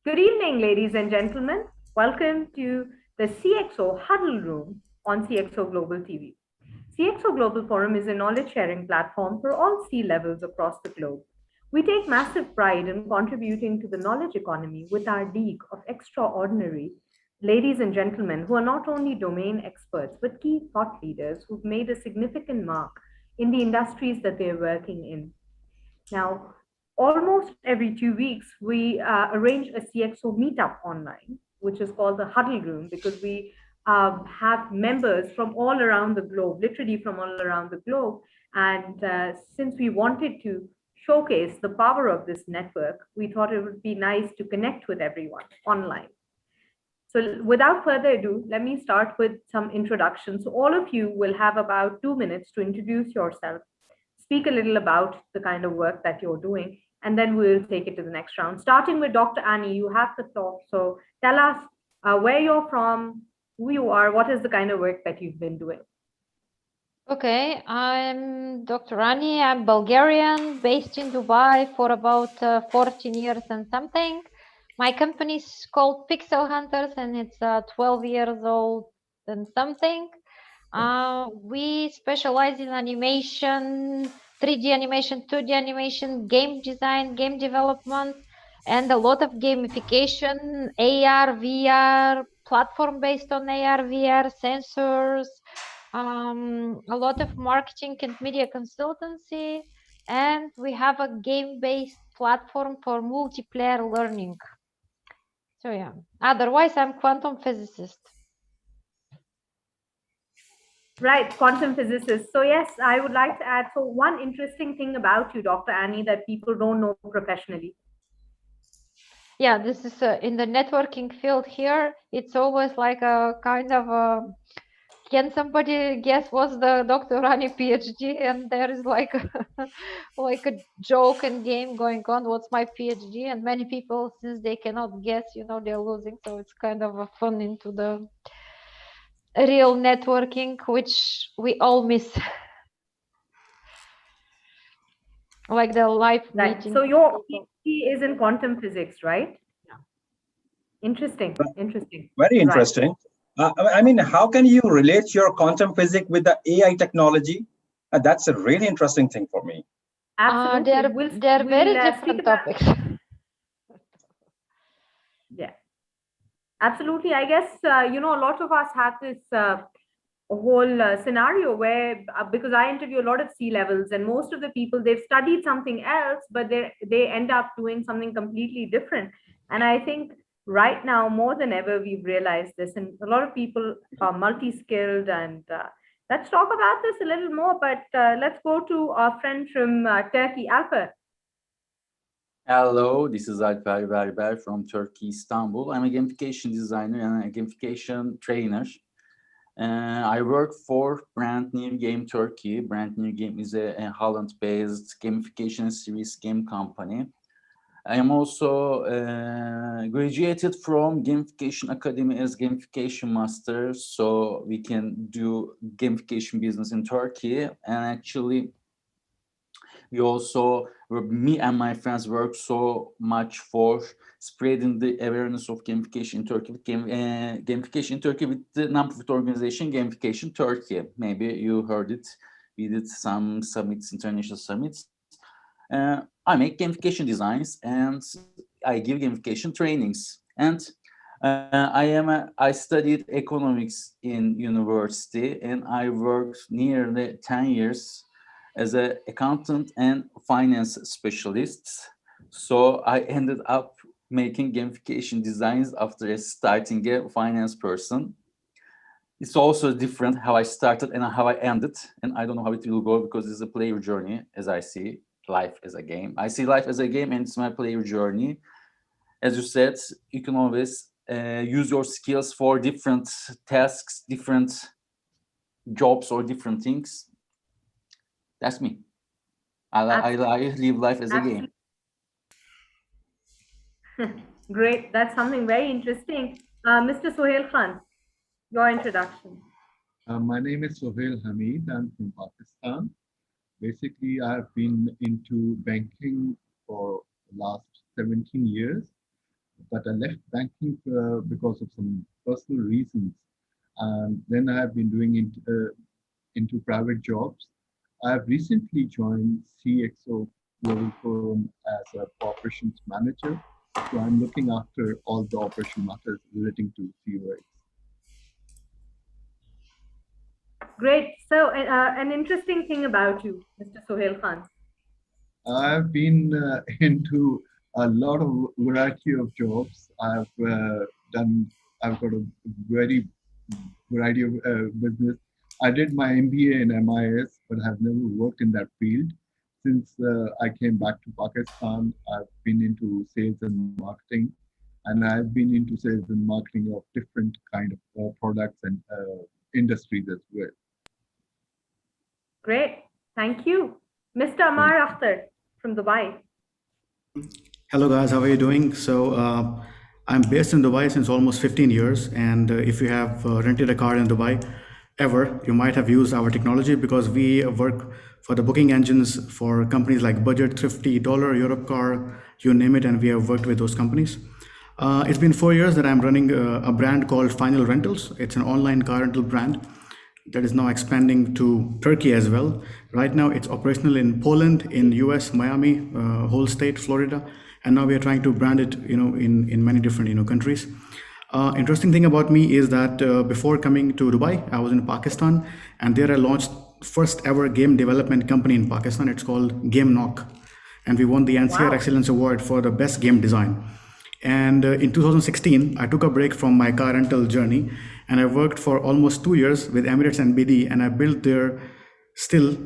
Good evening, ladies and gentlemen. Welcome to the CxO Huddle Room on CxO Global TV. CxO Global Forum is a knowledge sharing platform for all C levels across the globe. We take massive pride in contributing to the knowledge economy with our league of extraordinary ladies and gentlemen who are not only domain experts but key thought leaders who've made a significant mark in the industries that they're working in. Now, almost every 2 weeks, we arrange a CxO meetup online, which is called the Huddle Room, because we have members from all around the globe, literally from all around the globe. And since we wanted to showcase the power of this network, we thought it would be nice to connect with everyone online. So without further ado, let me start with some introductions. So all of you will have about 2 minutes to introduce yourself, speak a little about the kind of work that you're doing, and then we'll take it to the next round. Starting with Dr. Annie, you have the floor. So tell us where you're from, who you are, what is the kind of work that you've been doing? Okay, I'm Dr. Ani. I'm Bulgarian, based in Dubai for about 14 years and something. My company is called Pixel Hunters and it's 12 years old and something. We specialize in animation, 3D animation, 2D animation, game design, game development, and a lot of gamification, AR, VR, platform based on AR, VR, sensors, a lot of marketing and media consultancy, and we have a game-based platform for multiplayer learning. So yeah, otherwise I'm quantum physicist. Right, quantum physicist. So yes, I would like to add, so one interesting thing about you, Dr. Annie, that people don't know professionally. Yeah, this is in the networking field here. It's always like a kind of a, can somebody guess what's the Dr. Rani PhD? And there is like like a joke and game going on. What's my PhD? And many people, since they cannot guess, they're losing. So it's kind of a fun into the real networking, which we all miss. Like the live Right. meeting. So your PhD is in quantum physics, right? Yeah. Interesting. Interesting. Very Right. interesting. I mean, how can you relate your quantum physics with the AI technology? That's a really interesting thing for me. Absolutely. They're We'll very speak different about. topics. Yeah, absolutely. I guess a lot of us have this whole scenario where because I interview a lot of C levels, and most of the people, they've studied something else, but they end up doing something completely different. And I think right now more than ever we've realized this, and a lot of people are multi-skilled. And let's talk about this a little more. But let's go to our friend from Turkey, Alper. Hello, this is Alper Berber from Turkey, Istanbul. I'm a gamification designer and a gamification trainer. I work for Brand New Game Turkey. Brand New Game is a Holland-based gamification series game company. I am also graduated from Gamification Academy as gamification master, so we can do gamification business in Turkey. And actually, we also, me and my friends work so much for spreading the awareness of gamification in Turkey with gamification in Turkey with the nonprofit organization Gamification Turkey. Maybe you heard it. We did some summits, international summits. I make gamification designs and I give gamification trainings. And I studied economics in university, and I worked nearly 10 years as an accountant and finance specialist. So I ended up making gamification designs after starting a finance person. It's also different how I started and how I ended, and I don't know how it will go because it's a player journey. As I see life as a game, I see life as a game, and it's my player journey. As you said, you can always use your skills for different tasks, different jobs, or different things. That's me. I live life as a game. Great. That's something very interesting. Mr. Sohail Khan, your introduction. My name is Sohail Hamid. I'm from Pakistan. Basically, I've been into banking for the last 17 years. but I left banking because of some personal reasons. And then I have been doing into private jobs. I have recently joined CxO Global Forum as a operations manager. So I'm looking after all the operation matters relating to COX. Great. So, an interesting thing about you, Mr. Sohail Khan. I've been into a lot of variety of jobs. I've got a very variety of business. I did my MBA in MIS, but have never worked in that field. Since I came back to Pakistan, I've been into sales and marketing, and I've been into sales and marketing of different kind of products and industries as well. Great. Thank you. Mr. Amar Akhtar from Dubai. Hello guys, how are you doing? So I'm based in Dubai since almost 15 years, and if you have rented a car in Dubai ever, you might have used our technology because we work for the booking engines for companies like Budget, Thrifty, Dollar, Europe Car, you name it, and we have worked with those companies. It's been 4 years that I'm running a brand called Final Rentals. It's an online car rental brand that is now expanding to Turkey as well. Right now, it's operational in Poland, in US, Miami, whole state, Florida, and now we are trying to brand it, in many different, countries. Interesting thing about me is that before coming to Dubai, I was in Pakistan, and there I launched first ever game development company in Pakistan. It's called Game Knock, and we won the NCR Excellence Award for the best game design. And in 2016, I took a break from my car rental journey, and I worked for almost 2 years with Emirates and BD, and I built their still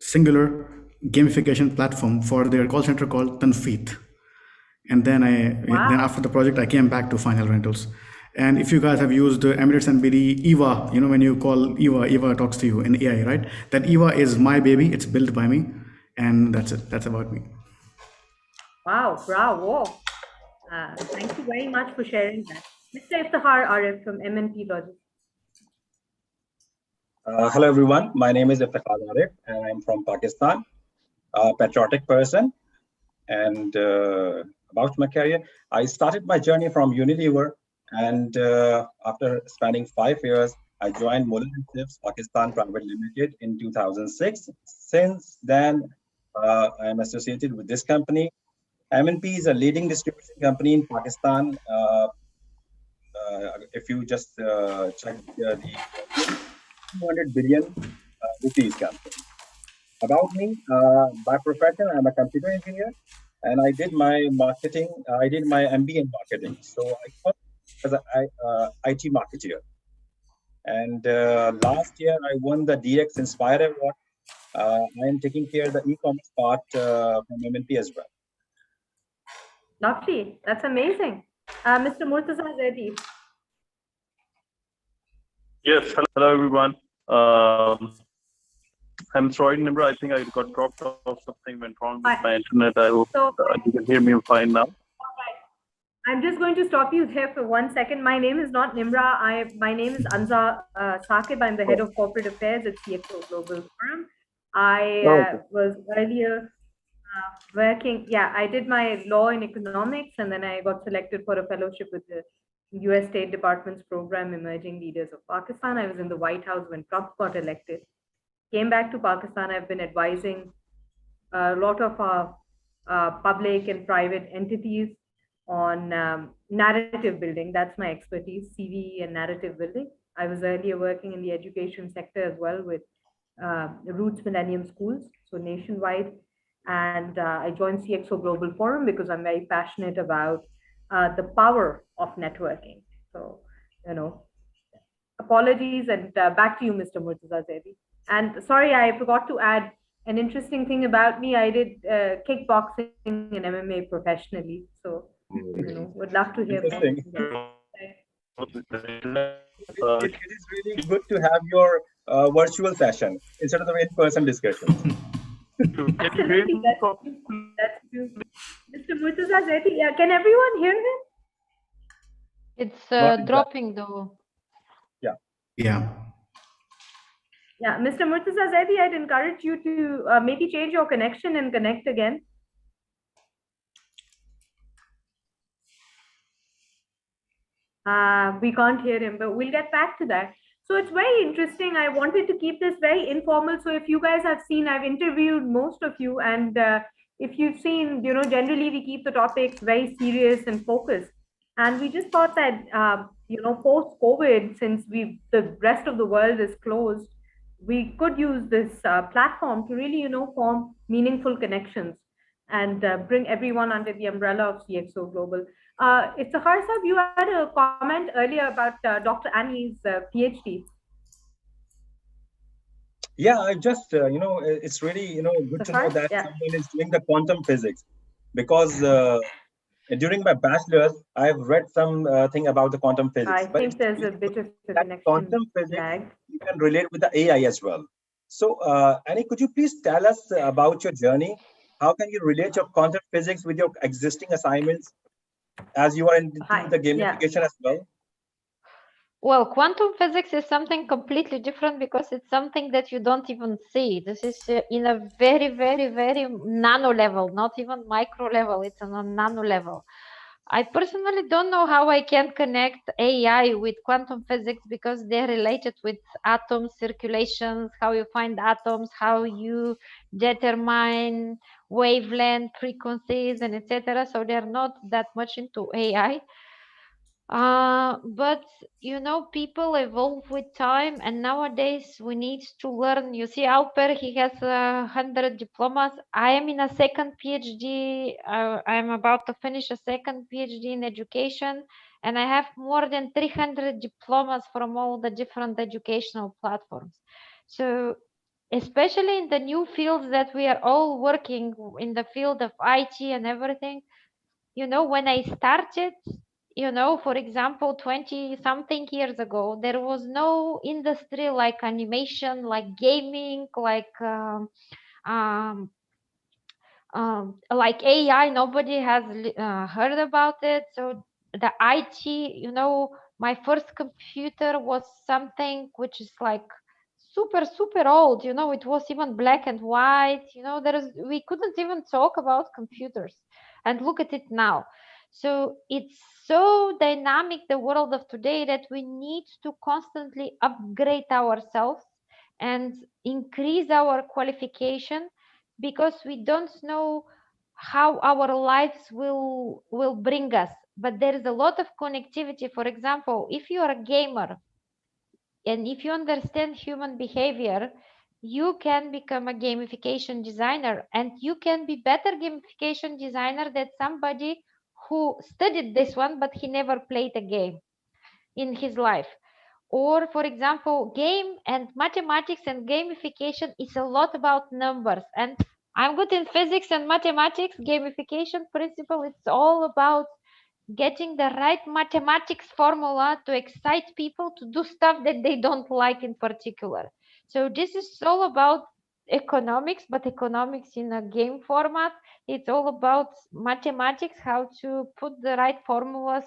singular gamification platform for their call center called Tanfeet. And then then after the project, I came back to Final Rentals. And if you guys have used Emirates and BD, Eva, when you call Eva talks to you in AI, right? That Eva is my baby. It's built by me, and that's it. That's about me. Wow, bravo. Thank you very much for sharing that. Mr. Iftihar Arif from MNP Logistics. Hello, everyone. My name is Iftihar Arif, and I'm from Pakistan, a patriotic person. And about my career, I started my journey from Unilever, and after spending 5 years, I joined Muller & Sifs Pakistan Private Limited in 2006. Since then, I am associated with this company. MNP is a leading distribution company in Pakistan. If you just check the 200 billion rupees company. About me, by profession, I'm a computer engineer, and I did my marketing. I did my MBA in marketing, so I got as an IT marketeer. And last year, I won the DX Inspire Award. I am taking care of the e-commerce part from MNP as well. Lovely. That's amazing. Mr. Murtaza Zaidi. Yes, hello everyone. I'm sorry, Nimra. I think I got dropped off. Something went wrong with my internet. I hope you can hear me fine now. I'm just going to stop you there for 1 second. My name is not Nimra. My name is Anza Saqib. I'm the head of corporate affairs at CxO Global Forum. I was earlier working. Yeah, I did my law in economics, and then I got selected for a fellowship with the US State Department's program Emerging Leaders of Pakistan. I was in the White House when Trump got elected. Came back to Pakistan. I've been advising a lot of public and private entities on narrative building. That's my expertise, CV and narrative building. I was earlier working in the education sector as well with Roots Millennium Schools, so nationwide. And I joined CxO Global Forum because I'm very passionate about the power of networking. So, apologies, and back to you, Mr. Murtaza Zaidi. And sorry, I forgot to add an interesting thing about me. I did kickboxing and MMA professionally. So, would love to hear more. It is really good to have your virtual session instead of the in-person discussion. Absolutely, that's true. Mr. Murtaza Zaidi, can everyone hear him? It's dropping though. Yeah. Yeah. Yeah, Mr. Murtaza Zaidi, I'd encourage you to maybe change your connection and connect again. We can't hear him, but we'll get back to that. So it's very interesting. I wanted to keep this very informal. So if you guys have seen, I've interviewed most of you, and if you've seen, generally we keep the topics very serious and focused. And we just thought that, post COVID, since the rest of the world is closed, we could use this platform to really, form meaningful connections and bring everyone under the umbrella of CxO Global. It's a Sahar, you had a comment earlier about Dr. Annie's PhD. Yeah, I just, it's really, good to know Sahar? that Yeah. someone is doing the quantum physics, because during my bachelor's, I've read some thing about the quantum physics, I but think it's there's a really good bit of a that connection quantum physics lag. you can relate with the AI as well. So, Annie, could you please tell us about your journey? How can you relate your quantum physics with your existing assignments, as you are into the gamification as well? Well, quantum physics is something completely different because it's something that you don't even see. This is in a very, very, very nano level, not even micro level. It's on a nano level. I personally don't know how I can connect AI with quantum physics because they're related with atoms, circulations, how you find atoms, how you determine wavelength, frequencies, and etc. So they're not that much into AI. But people evolve with time, and nowadays we need to learn. You see, Alper, he has 100 diplomas. I am in a second PhD. I am about to finish a second PhD in education, and I have more than 300 diplomas from all the different educational platforms. So, especially in the new fields that we are all working in the field of IT and everything, when I started, for example, 20 something years ago, there was no industry like animation, like gaming, um, like AI. Nobody has heard about it. So the IT, my first computer was something which is like super, super old. It was even black and white. We couldn't even talk about computers. And look at it now. So it's so dynamic, the world of today, that we need to constantly upgrade ourselves and increase our qualification, because we don't know how our lives will bring us. But there is a lot of connectivity. For example, if you are a gamer and if you understand human behavior, you can become a gamification designer, and you can be better gamification designer than somebody who studied this one but he never played a game in his life. Or, for example, game and mathematics and gamification is a lot about numbers. And I'm good in physics and mathematics. Gamification principle, it's all about getting the right mathematics formula to excite people to do stuff that they don't like in particular. So this is all about economics, but economics in a game format. It's all about mathematics, how to put the right formulas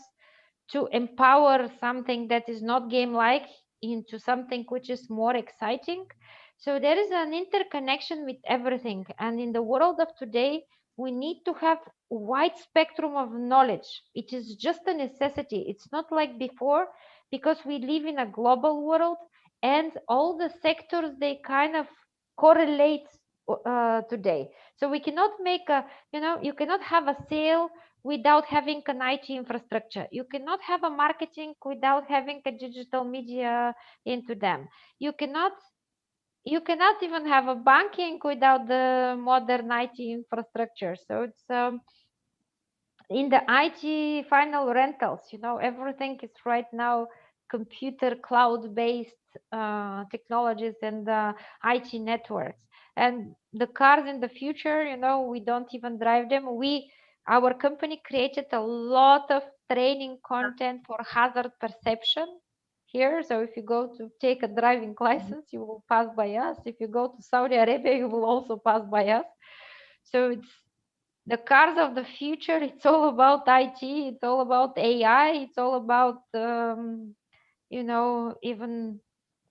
to empower something that is not game like into something which is more exciting. So there is an interconnection with everything, and in the world of today we need to have wide spectrum of knowledge. It is just a necessity. It's not like before, because we live in a global world and all the sectors, they kind of correlate today. So we cannot make a, you cannot have a sale without having an IT infrastructure. You cannot have a marketing without having a digital media into them. You cannot even have a banking without the modern IT infrastructure. So it's in the IT final rentals, everything is right now computer cloud based technologies and IT networks. And the cars in the future, we don't even drive them. Our company created a lot of training content for hazard perception here. So if you go to take a driving license, you will pass by us. If you go to Saudi Arabia, you will also pass by us. So it's the cars of the future. It's all about IT. It's all about AI. It's all about even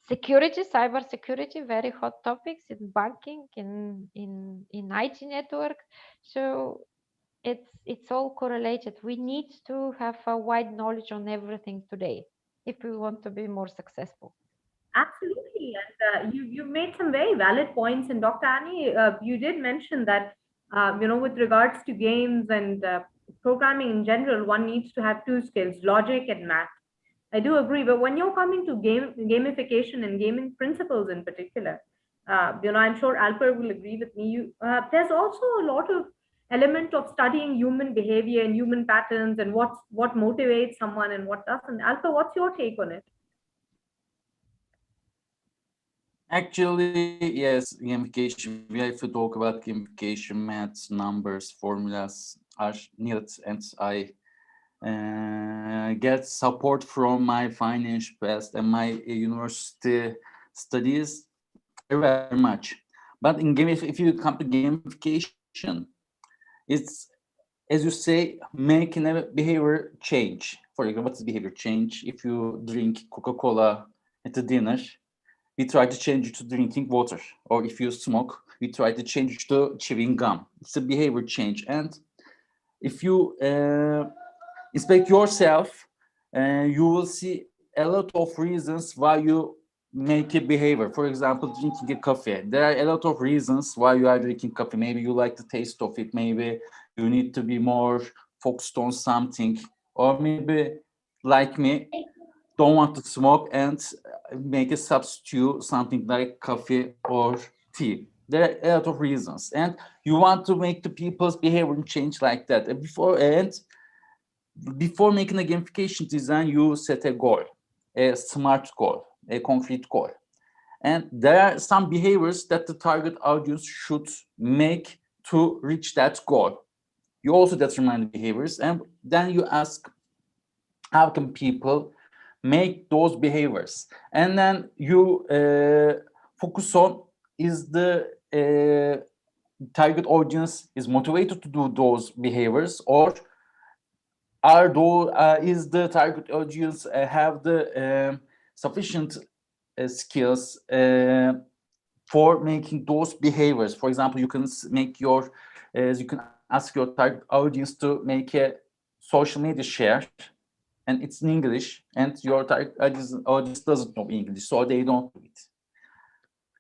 security, cyber security, very hot topics in banking, in IT network. So it's all correlated. We need to have a wide knowledge on everything today if we want to be more successful. Absolutely, and you made some very valid points. And Dr. Annie, you did mention that with regards to games and programming in general, one needs to have two skills: logic and math. I do agree, but when you're coming to gamification and gaming principles in particular, I'm sure Alper will agree with me. There's also a lot of element of studying human behavior and human patterns and what motivates someone and what doesn't. Alper, what's your take on it? Actually, yes, gamification. We have to talk about gamification, maths, numbers, formulas are needed, and I get support from my financial past and my university studies very much. But in if you come to gamification, it's, as you say, making a behavior change. For example, what's behavior change? If you drink Coca-Cola at the dinner, we try to change it to drinking water. Or if you smoke, we try to change it to chewing gum. It's a behavior change. And if you inspect yourself, you will see a lot of reasons why you make a behavior. For example, drinking a coffee. There are a lot of reasons why you are drinking coffee. Maybe you like the taste of it. Maybe you need to be more focused on something. Or maybe, like me, don't want to smoke and make a substitute, something like coffee or tea. There are a lot of reasons. And you want to make the people's behavior change like that. And before making a gamification design, you set a goal, a smart goal, a concrete goal. And there are some behaviors that the target audience should make to reach that goal. You also determine the behaviors, and then you ask, how can people make those behaviors? And then you focus on, is the target audience is motivated to do those behaviors, or is the target audience have the sufficient skills for making those behaviors? For example, you can you can ask your target audience to make a social media share, and it's in English, and your target audience doesn't know English, so they don't do it.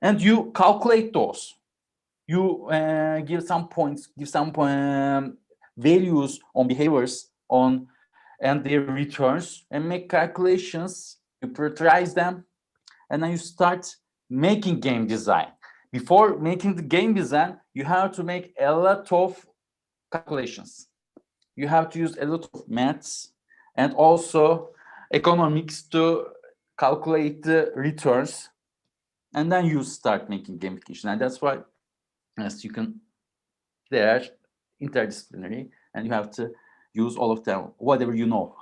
And you calculate those. You give some points, give some values on behaviors and their returns, and make calculations. You prioritize them, and then you start making game design. Before making the game design, you have to make a lot of calculations. You have to use a lot of maths and also economics to calculate the returns, and then you start making gamification. And that's why, as you can, they are interdisciplinary, and you have to use all of them, whatever you know.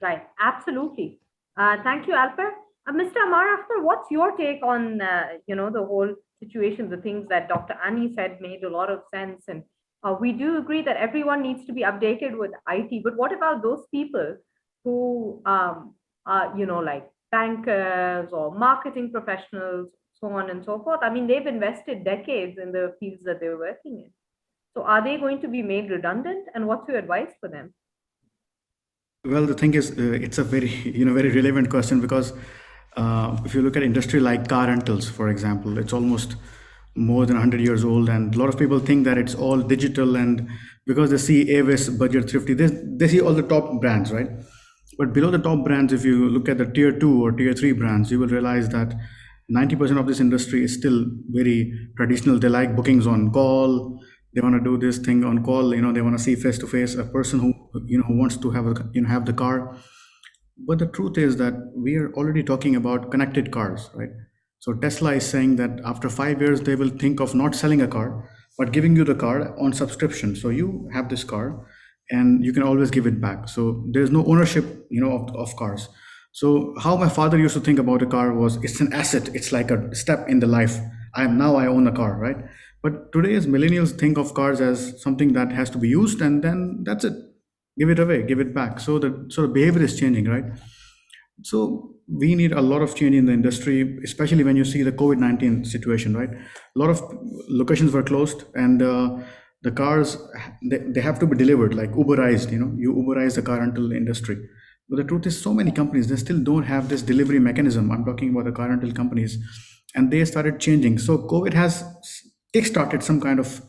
Right, absolutely. Thank you, Alper. Mr. Amar Akhtar, what's your take on the whole situation? The things that Dr. Annie said made a lot of sense, and we do agree that everyone needs to be updated with IT. But what about those people who, like bankers or marketing professionals, so on and so forth? I mean, they've invested decades in the fields that they're working in. So are they going to be made redundant? And what's your advice for them? Well, the thing is, it's a very, very relevant question, because if you look at industry like car rentals, for example, it's almost more than 100 years old, and a lot of people think that it's all digital, and because they see Avis, Budget Thrifty, they see all the top brands, right? But below the top brands, if you look at the tier 2 or tier 3 brands, you will realize that 90% of this industry is still very traditional. They like bookings on call. They want to do this thing on call. They want to see face to face a person who wants to have the car. But the truth is that we are already talking about connected cars, right? So Tesla is saying that after 5 years, they will think of not selling a car, but giving you the car on subscription. So you have this car and you can always give it back. So there's no ownership, of cars. So how my father used to think about a car was, it's an asset. It's like a step in the life. I own a car, right? But today's millennials think of cars as something that has to be used, and then that's it. Give it away, give it back. So the behavior is changing, right? So we need a lot of change in the industry, especially when you see the COVID-19 situation, right? A lot of locations were closed, and The cars, they have to be delivered, like Uberized, you Uberize the car rental industry. But the truth is, so many companies, they still don't have this delivery mechanism. I'm talking about the car rental companies, and they started changing. So COVID has kickstarted some kind of,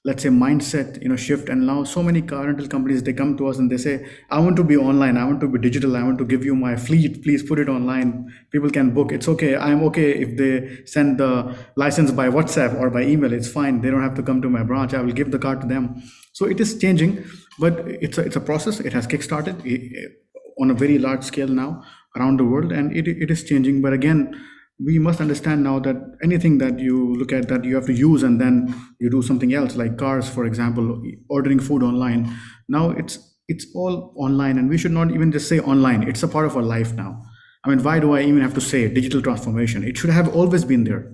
let's say, mindset, shift. And now so many car rental companies, they come to us and they say, I want to be online, I want to be digital, I want to give you my fleet, please put it online, people can book. It's okay, I'm okay if they send the license by WhatsApp or by email, it's fine, they don't have to come to my branch, I will give the car to them. So it is changing, but it's a process. It has kickstarted on a very large scale now around the world, and it is changing. But again, we must understand now that anything that you look at, that you have to use and then you do something else, like cars, for example, ordering food online. Now it's all online, and we should not even just say online. It's a part of our life now. I mean, why do I even have to say digital transformation? It should have always been there.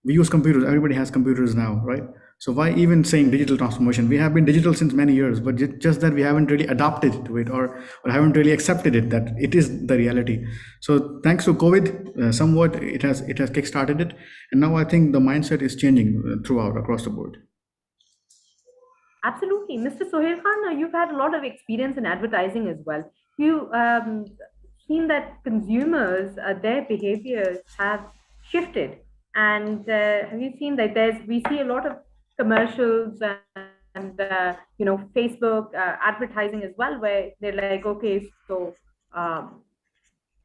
We use computers, everybody has computers now, right? So why even saying digital transformation? We have been digital since many years, but just that we haven't really adapted to it, or haven't really accepted it, that it is the reality. So thanks to COVID, somewhat it has kickstarted it, and now I think the mindset is changing throughout, across the board. Absolutely. Mr. Sohail Khan, you've had a lot of experience in advertising as well. You seen that consumers, their behaviors have shifted. And have you seen that we see a lot of commercials and, Facebook advertising as well, where they're like, okay, so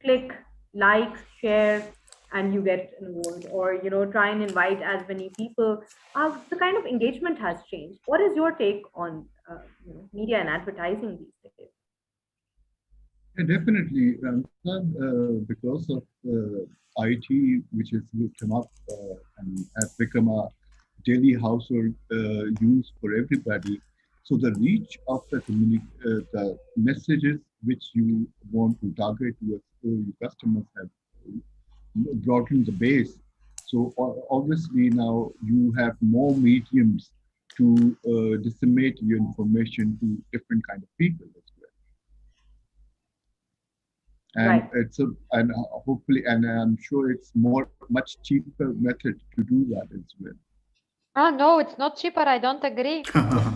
click, like, share, and you get an award, or try and invite as many people. The kind of engagement has changed. What is your take on media and advertising these days? Yeah, definitely, because of IT, which has come up and has become a daily household use for everybody. So the reach of the messages which you want to target your customers have broadened the base. So obviously now you have more mediums to disseminate your information to different kind of people as well. And right. Hopefully, and I'm sure it's much cheaper method to do that as well. Oh no, it's not cheaper. I don't agree.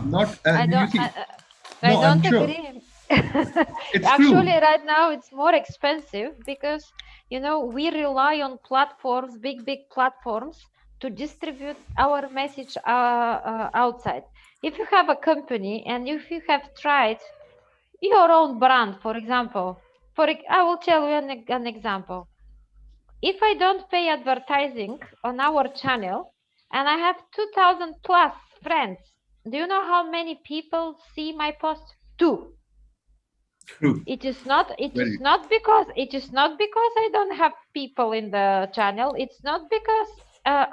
Not I you don't. see, I no, I'm don't sure. agree. It's Actually, true. right now it's more expensive because we rely on platforms, big platforms, to distribute our message outside. If you have a company and if you have tried your own brand, for example, I will tell you an example. If I don't pay advertising on our channel and I have 2,000 plus friends, do you know how many people see my post? 2. True. It is not because I don't have people in the channel. It's not because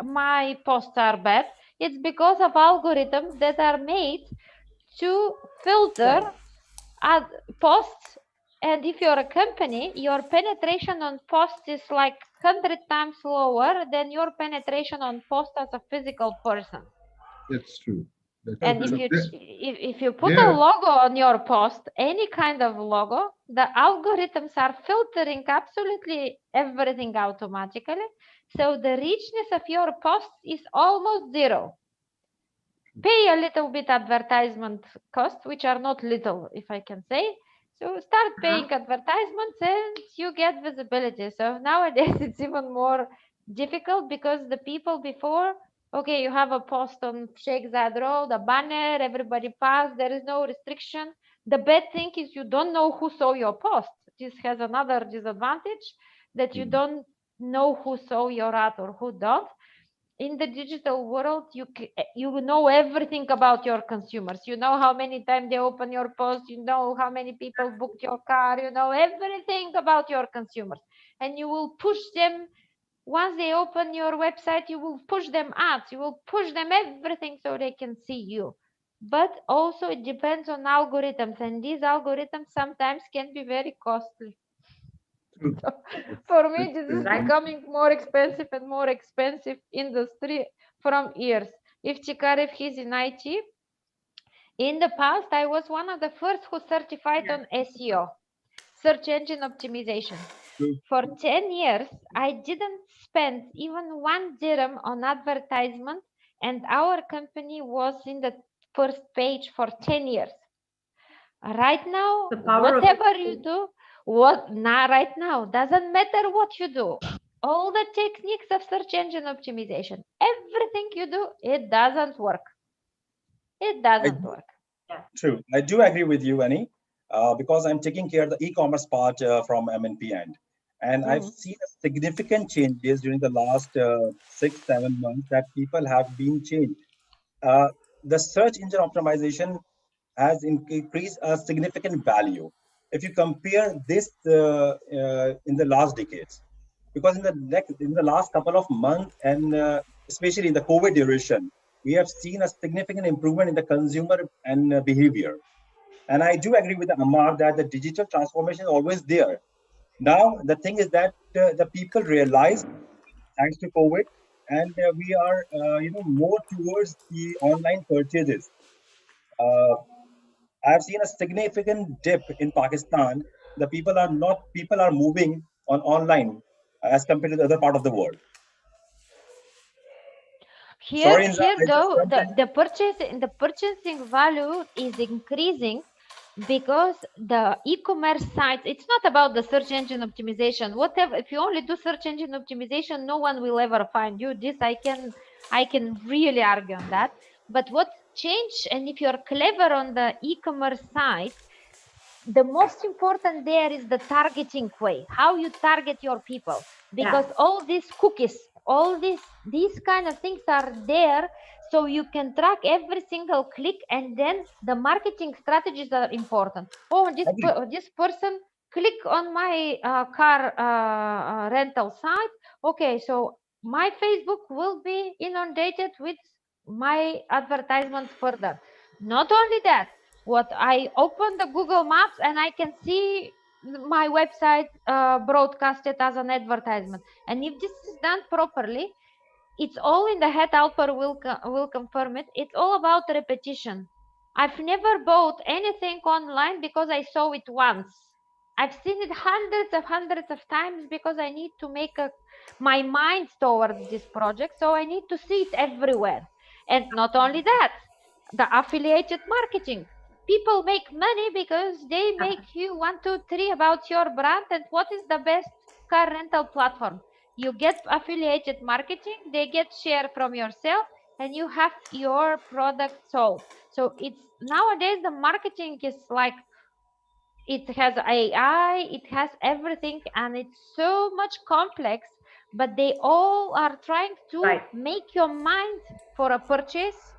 my posts are bad. It's because of algorithms that are made to filter posts. And if you're a company, your penetration on posts is like 100 times lower than your penetration on post as a physical person. That's true. And if you put a logo on your post, any kind of logo, the algorithms are filtering absolutely everything automatically. So the richness of your post is almost zero. Pay a little bit advertisement costs, which are not little, if I can say. So start paying advertisements and you get visibility. So nowadays it's even more difficult because the people before, okay, you have a post on Sheikh Zayed Road, a banner, everybody pass, there is no restriction. The bad thing is you don't know who saw your post. This has another disadvantage that you don't know who saw your ad or who don't. In the digital world, you know everything about your consumers. You know how many times they open your post. You know how many people booked your car. You know everything about your consumers, and you will push them. Once they open your website, you will push them ads. You will push them everything so they can see you. But also it depends on algorithms, and these algorithms sometimes can be very costly. So for me, this is becoming more expensive and more expensive industry from years. If Chikarev, he's in IT, in the past, I was one of the first who certified on SEO, search engine optimization. For 10 years, I didn't spend even 1 dirham on advertisement, and our company was in the first page for 10 years. Right now, The power of whatever you do, right now, doesn't matter what you do. All the techniques of search engine optimization, everything you do, it doesn't work. It doesn't work. True. I do agree with you, Annie, because I'm taking care of the e-commerce part from MNP end. And I've seen significant changes during the last 6-7 months that people have been changed. The search engine optimization has increased a significant value. If you compare this in the last decades, because in the last couple of months and especially in the COVID duration, we have seen a significant improvement in the consumer and behavior. And I do agree with Amar that the digital transformation is always there. Now, the thing is that the people realize, thanks to COVID, and we are, more towards the online purchases. Uh, I've seen a significant dip in Pakistan. The people are moving on online as compared to the other part of the world. Here, Sorry, Inza, here I just though, jumped in. the purchasing value is increasing because the e-commerce sites, it's not about the search engine optimization. Whatever, if you only do search engine optimization, no one will ever find you. This I can really argue on that. But what changed, and if you're clever on the e-commerce site, the most important there is the targeting way, how you target your people, because all these cookies, all these kind of things are there, so you can track every single click, and then the marketing strategies are important. Oh, this person click on my car rental site. Okay, so my Facebook will be inundated with my advertisements further. Not only that, what I open the Google Maps and I can see my website broadcasted as an advertisement. And if this is done properly, it's all in the head. Alper will confirm it. It's all about repetition. I've never bought anything online because I saw it once. I've seen it hundreds of times because I need to make my mind towards this project. So I need to see it everywhere. And not only that, the affiliated marketing. People make money because they make you 1, 2, 3 about your brand and what is the best car rental platform. You get affiliated marketing, they get share from yourself, and you have your product sold. So it's nowadays the marketing is like, it has AI, it has everything, and it's so much complex, but they all are trying to make your mind for a purchase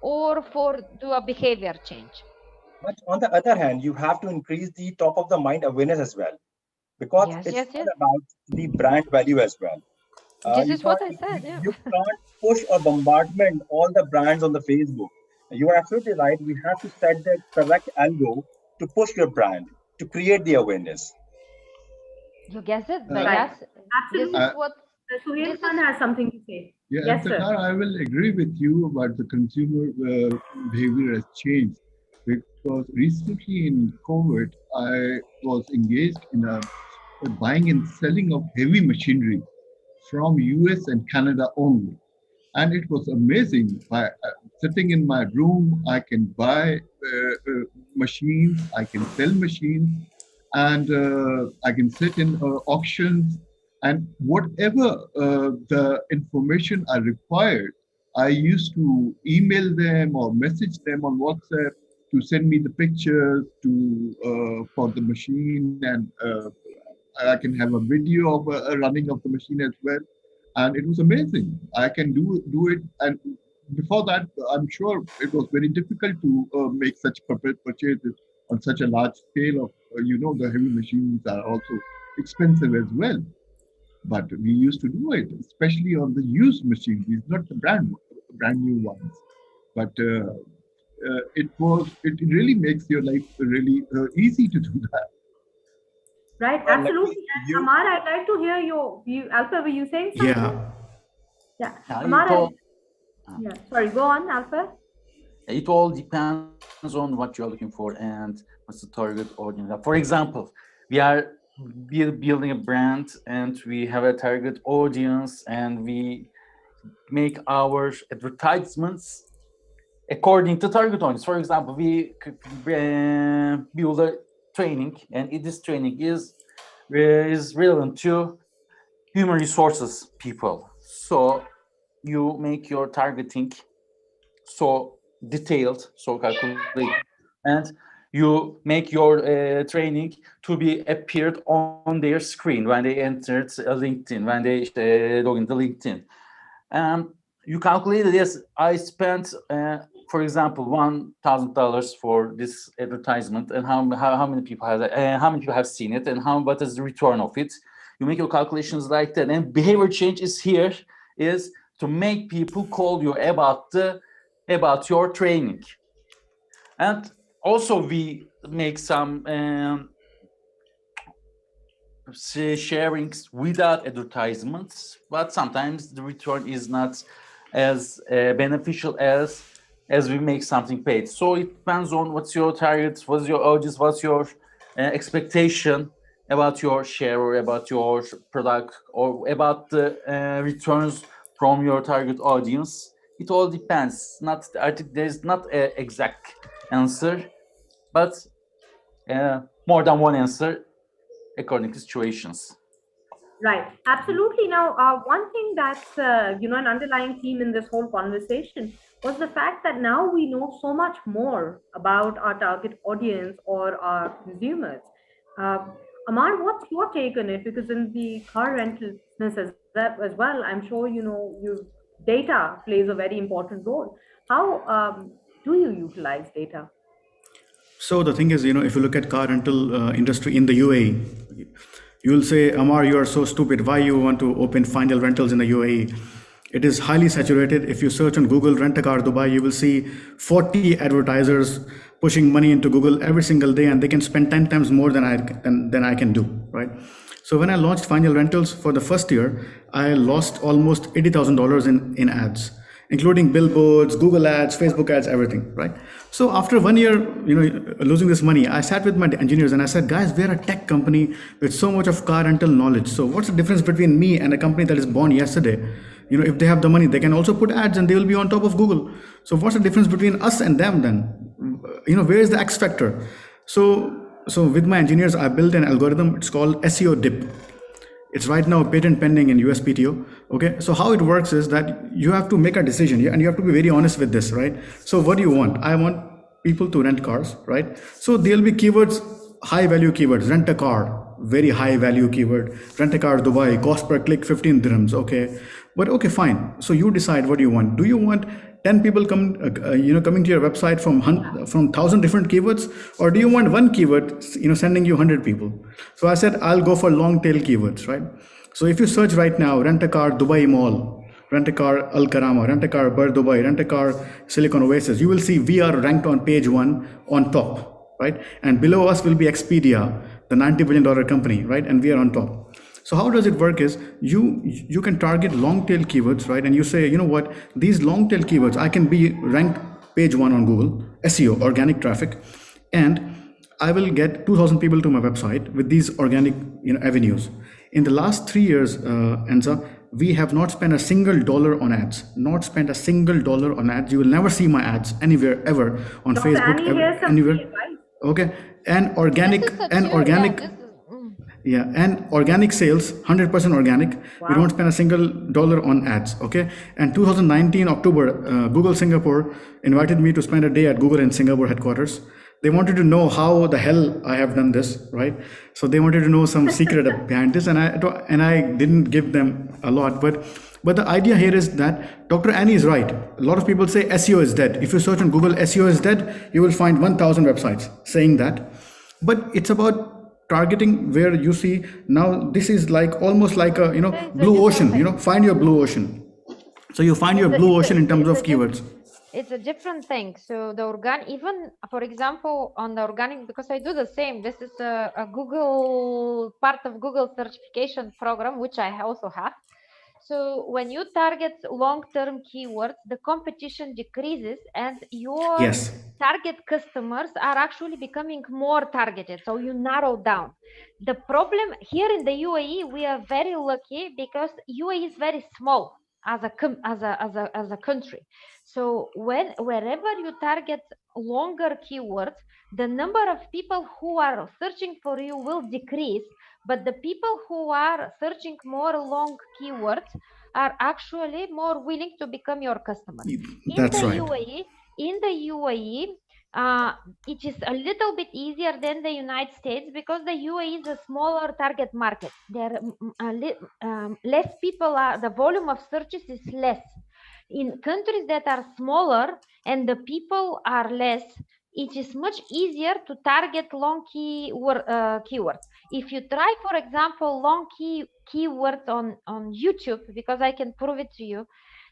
or for do a behavior change. But on the other hand, you have to increase the top of the mind awareness as well, because it's all about the brand value as well. This is what I said. You can't push or bombardment all the brands on the Facebook. You are absolutely right. We have to set the correct algo to push your brand, to create the awareness. You guess it, but yes, absolutely. This is what Suhail Khan has something to say. Yeah, yes, sir. I will agree with you about the consumer behavior has changed, because recently in COVID, I was engaged in a buying and selling of heavy machinery from US and Canada only. And it was amazing. By sitting in my room, I can buy machines, I can sell machines, and I can sit in auctions, and whatever the information I required, I used to email them or message them on WhatsApp to send me the pictures for the machine, and I can have a video of a running of the machine as well. And it was amazing. I can do it. And before that, I'm sure it was very difficult to make such purchases on such a large scale of, the heavy machines are also expensive as well. But we used to do it, especially on the used machines, not the brand new ones. But it really makes your life really easy to do that. Right, absolutely. Amar, I'd like to hear your view. Alper, were you saying something? Yeah. Amar, sorry, go on, Alper. It all depends on what you're looking for and what's the target audience. For example, we are building a brand and we have a target audience and we make our advertisements according to target audience. For example, we build a training, and this training is relevant to human resources people. So you make your targeting so detailed, so calculated, and you make your training to be appeared on their screen when they entered LinkedIn, when they log into LinkedIn. You calculated, yes, I spent, for example, $1,000 for this advertisement, and how many people have seen it, and what is the return of it. You make your calculations like that, and behavior change is here is to make people call you about your training. And also we make some sharings without advertisements, but sometimes the return is not as beneficial as we make something paid. So it depends on what's your target, what's your audience, what's your expectation about your share or about your product or about the returns from your target audience. It all depends. I think there's not an exact answer, but more than one answer according to situations. Right, absolutely. Now, one thing that's an underlying theme in this whole conversation was the fact that now we know so much more about our target audience or our consumers. Amar, what's your take on it? Because in the car rental business as well, I'm sure data plays a very important role. How do you utilize data? So the thing is, if you look at car rental industry in the UAE, you'll say, Amar, you are so stupid. Why you want to open final rentals in the UAE? It is highly saturated. If you search on Google rent a car Dubai, you will see 40 advertisers pushing money into Google every single day, and they can spend 10 times more than I can do, right? So when I launched Final Rentals for the first year, I lost almost $80,000 in ads, including billboards, Google ads, Facebook ads, everything, right? So after 1 year, losing this money, I sat with my engineers and I said, guys, we're a tech company with so much of car rental knowledge. So what's the difference between me and a company that is born yesterday? If they have the money, they can also put ads and they will be on top of Google. So what's the difference between us and them then? Where is the X factor? So with my engineers, I built an algorithm. It's called SEO dip. It's right now patent pending in USPTO. Okay, so how it works is that you have to make a decision, and you have to be very honest with this, right? So what do you want? I want people to rent cars, right? So there'll be keywords, high value keywords, rent a car, very high value keyword, rent a car Dubai, cost per click 15 dirhams. Okay, but okay, fine. So you decide what you want. Do you want 10 people coming to your website from 1,000 different keywords, or do you want one keyword, sending you 100 people? So I said, I'll go for long tail keywords, right? So if you search right now, rent a car Dubai Mall, rent a car Al Karama, rent a car Bur Dubai, rent a car Silicon Oasis, you will see we are ranked on page 1 on top, right? And below us will be Expedia, the $90 billion company, right? And we are on top. So how does it work is you can target long tail keywords, right? And you say, what, these long tail keywords, I can be ranked page 1 on Google, SEO, organic traffic, and I will get 2,000 people to my website with these organic avenues. In the last 3 years, Enza, we have not spent a single dollar on ads. Not spent a single dollar on ads. You will never see my ads anywhere ever on Dr. Facebook, anywhere. Okay, and organic. Yeah, and organic sales, 100% organic. Wow. We don't spend a single dollar on ads, okay? And 2019 October, Google Singapore invited me to spend a day at Google in Singapore headquarters. They wanted to know how the hell I have done this, right? So they wanted to know some secret behind this, and I didn't give them a lot, but the idea here is that Dr. Annie is right. A lot of people say SEO is dead. If you search on Google SEO is dead, you will find 1,000 websites saying that. But it's about targeting where you see now this is like almost like a blue ocean. Find your blue ocean. So you find your blue ocean in terms of keywords. It's a different thing. So the organic, even for example on the organic, because I do the same. This is a Google part of Google certification program, which I also have. So when you target long-term keywords, the competition decreases and your target customers are actually becoming more targeted. So you narrow down. The problem here in the UAE, we are very lucky because UAE is very small. as a country. So wherever you target longer keywords, the number of people who are searching for you will decrease, but the people who are searching more long keywords are actually more willing to become your customer. That's right. In the UAE, it is a little bit easier than the United States because the UAE is a smaller target market. There less people are, the volume of searches is less. In countries that are smaller and the people are less, it is much easier to target long keywords. If you try, for example, long keywords on YouTube, because I can prove it to you,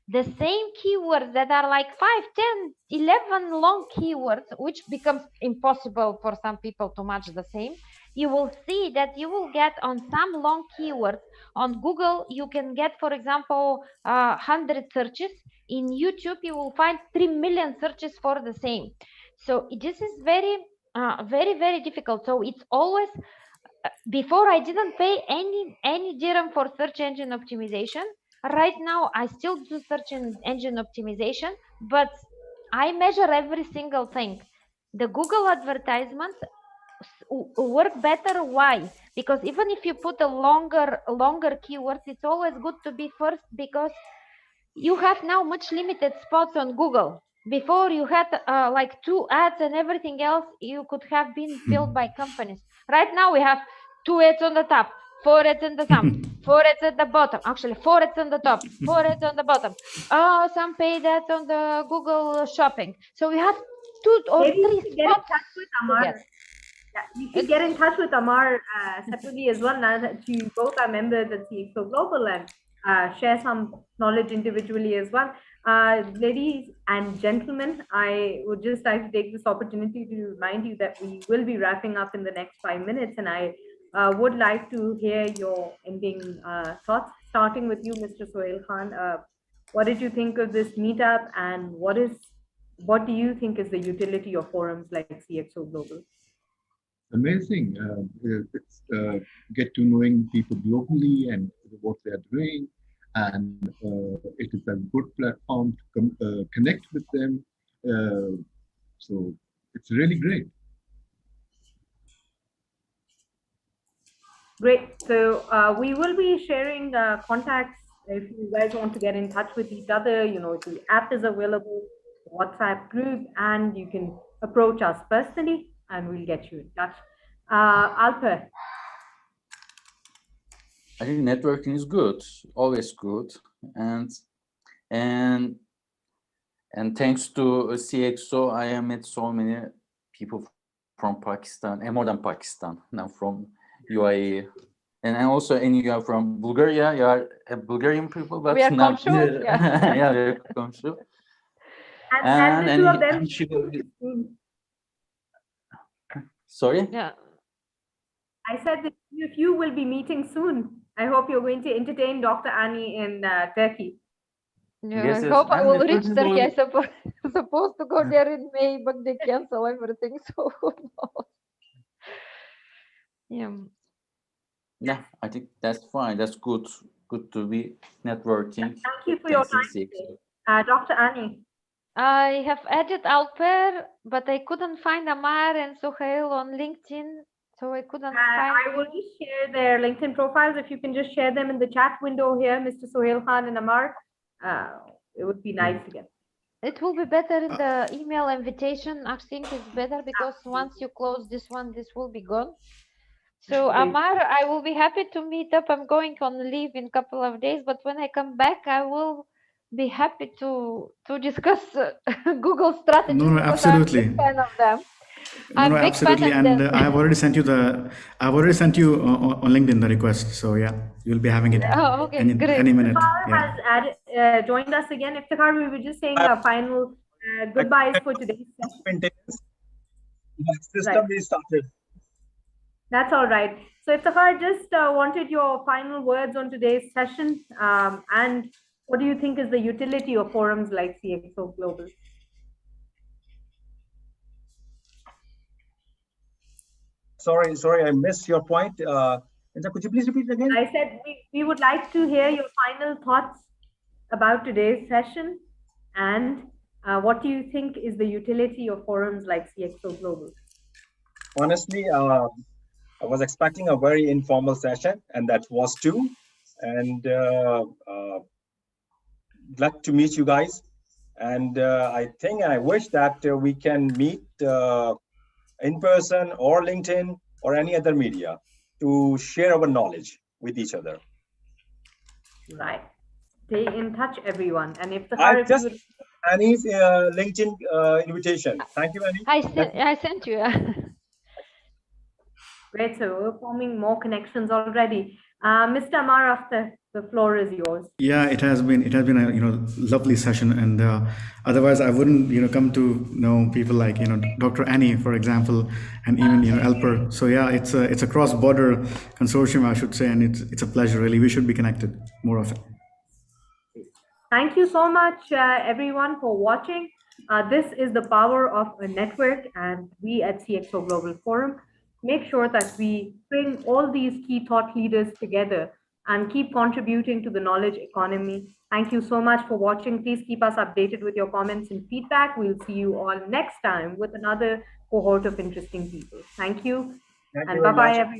the same keywords that are like 5, 10, 11 long keywords, which becomes impossible for some people to match the same, you will see that you will get on some long keywords. On Google, you can get, for example, 100 searches. In YouTube, you will find 3 million searches for the same. So this is very, very difficult. So it's always, before I didn't pay any dirham for search engine optimization. Right now, I still do search engine optimization, but I measure every single thing. The Google advertisements work better. Why? Because even if you put a longer keywords, it's always good to be first, because you have now much limited spots on Google. Before you had like 2 ads and everything else you could have been filled by companies. Right now we have 2 ads on the top, 4 ads on the top, 4 ads at the bottom. Actually, 4 ads on the top, 4 ads on the bottom. Some paid ads on the Google Shopping. So we have 2 or 3 spots. You should get in touch with Amar separately as well, now that you both are members at CxO Global, and share some knowledge individually as well. Ladies and gentlemen, I would just like to take this opportunity to remind you that we will be wrapping up in the next 5 minutes, and I would like to hear your ending thoughts, starting with you, Mr. Sohail Khan. What did you think of this meetup, and what do you think is the utility of forums like CxO Global? Amazing. It's get to knowing people globally and what they are doing, and it is a good platform to connect with them. So it's really great. Great. So we will be sharing contacts if you guys want to get in touch with each other. You know, the app is available, WhatsApp group, and you can approach us personally and we'll get you in touch. Alper. I think networking is good, always good, and thanks to CxO, I have met so many people from Pakistan, and more than Pakistan, now from UAE, and also you are from Bulgaria. You are a Bulgarian people, but we are not here. Yeah, we are komshu. And the two of them. Sorry? Yeah. I said that you will be meeting soon. I hope you're going to entertain Dr. Ani in Turkey. Yeah, yes, I hope I will reach Turkey. I'm supposed to go there in May, but they cancel everything. So yeah, I think that's fine. That's good. Good to be networking. Thank you for your time today. Dr. Ani. I have added Alper, but I couldn't find Amar and Sohail on LinkedIn, so I couldn't find. I will just share their LinkedIn profiles. If you can just share them in the chat window here, Mr. Sohail Khan and Amar, it would be nice to get. It will be better in the email invitation. I think it's better because once you close this one, this will be gone. So Amar, I will be happy to meet up. I'm going on leave in a couple of days, but when I come back, I will be happy to discuss Google strategies. No, absolutely. I'm a big fan of them. No, absolutely, and I've already sent you on LinkedIn the request. So yeah, you'll be having it. Oh, okay, great. Any minute. Iftikhar has joined us again. Iftikhar, we were just saying final goodbyes for today's session. System restarted. That's all right. So Iftikhar, just wanted your final words on today's session, and what do you think is the utility of forums like CxO Global? Sorry, I missed your point. Could you please repeat again? I said we would like to hear your final thoughts about today's session, and what do you think is the utility of forums like CxO Global? Honestly, I was expecting a very informal session, and that was too. And glad to meet you guys. And I think I wish that we can meet in person or LinkedIn or any other media to share our knowledge with each other. Right. Stay in touch, everyone. And if the I just Annie's LinkedIn invitation. Thank you, Annie. I sent you. Great. So we're forming more connections already. Mr. Amar Akhtar, the floor is yours. Yeah, it has been a lovely session, and otherwise I wouldn't come to know people like Dr. Annie, for example, and even Alper. So yeah, it's a cross-border consortium, I should say, and it's a pleasure. Really, we should be connected more often. Thank you so much, everyone, for watching. This is the power of a network, and we at CxO Global Forum make sure that we bring all these key thought leaders together and keep contributing to the knowledge economy. Thank you so much for watching. Please keep us updated with your comments and feedback. We'll see you all next time with another cohort of interesting people. Thank you, and bye-bye, everyone.